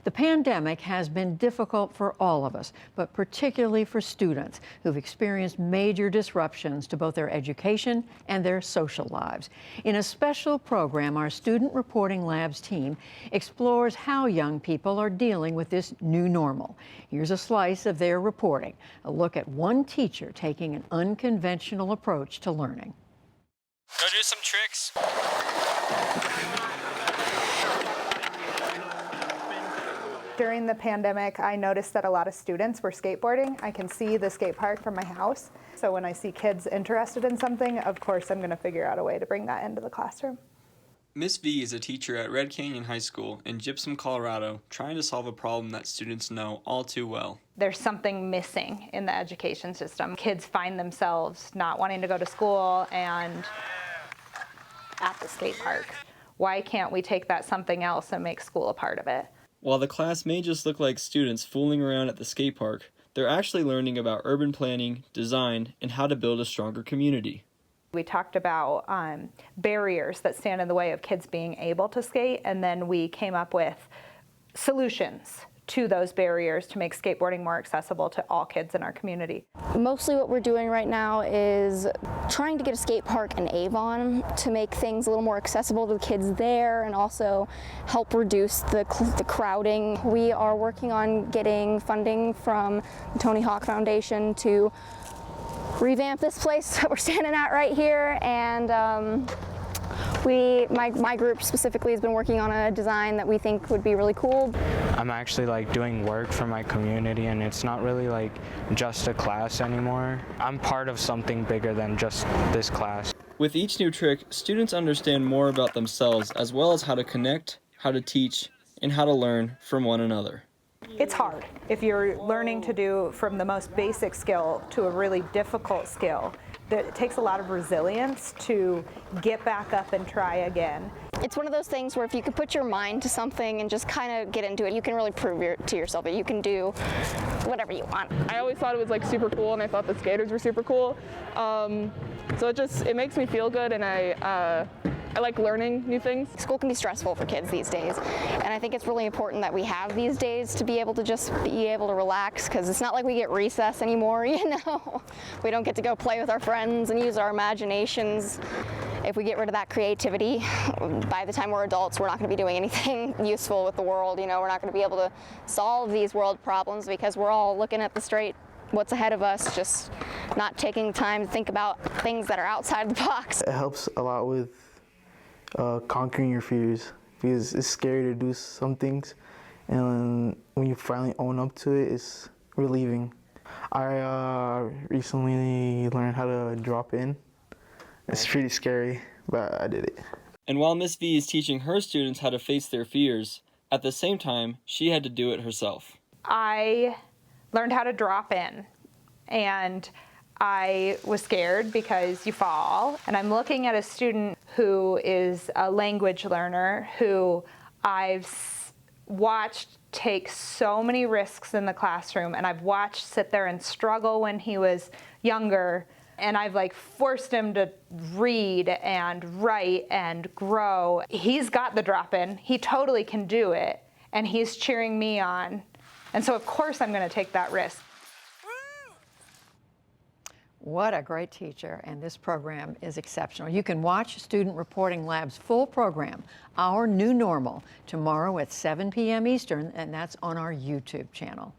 The pandemic has been difficult for all of us, but particularly for students who've experienced major disruptions to both their education and their social lives. In a special program, our Student Reporting Labs team explores how young people are dealing with this new normal. Here's a slice of their reporting, a look at one teacher taking an unconventional approach to learning. Go do some tricks. During the pandemic, I noticed that a lot of students were skateboarding. I can see the skate park from my house. So when I see kids interested in something, of course, I'm going to figure out a way to bring that into the classroom. Miss V is a teacher at Red Canyon High School in Gypsum, Colorado, trying to solve a problem that students know all too well. There's something missing in the education system. Kids find themselves not wanting to go to school and at the skate park. Why can't we take that something else and make school a part of it? While the class may just look like students fooling around at the skate park, they're actually learning about urban planning, design, and how to build a stronger community. We talked about barriers that stand in the way of kids being able to skate, and then we came up with solutions to those barriers to make skateboarding more accessible to all kids in our community. Mostly what we're doing right now is trying to get a skate park in Avon to make things a little more accessible to the kids there and also help reduce the crowding. We are working on getting funding from the Tony Hawk Foundation to revamp this place that we're standing at right here, and my group specifically has been working on a design that we think would be really cool. I'm actually doing work for my community, and it's not really just a class anymore. I'm part of something bigger than just this class. With each new trick, students understand more about themselves as well as how to connect, how to teach, and how to learn from one another. It's hard. If you're learning to do from the most basic skill to a really difficult skill, it takes a lot of resilience to get back up and try again. It's one of those things where if you can put your mind to something and just kind of get into it, you can really prove to yourself that you can do whatever you want. I always thought it was super cool, and I thought the skaters were super cool. So it makes me feel good, and I like learning new things. School can be stressful for kids these days, and I think it's really important that we have these days to be able to just be able to relax, because it's not like we get recess anymore, you know? We don't get to go play with our friends and use our imaginations. If we get rid of that creativity, by the time we're adults, we're not going to be doing anything useful with the world. You know, we're not going to be able to solve these world problems because we're all looking at what's ahead of us, just not taking time to think about things that are outside the box. It helps a lot with conquering your fears, because it's scary to do some things, and when you finally own up to it, it's relieving. I recently learned how to drop in. It's pretty scary, but I did it. And while Miss V is teaching her students how to face their fears, at the same time, she had to do it herself. I learned how to drop in, and I was scared because you fall. And I'm looking at a student who is a language learner who I've watched take so many risks in the classroom, and I've watched sit there and struggle when he was younger. And I've forced him to read and write and grow. He's got the drop in. He totally can do it. And he's cheering me on. And so of course I'm going to take that risk. What a great teacher, and this program is exceptional. You can watch Student Reporting Lab's full program, Our New Normal, tomorrow at 7 p.m. Eastern, and that's on our YouTube channel.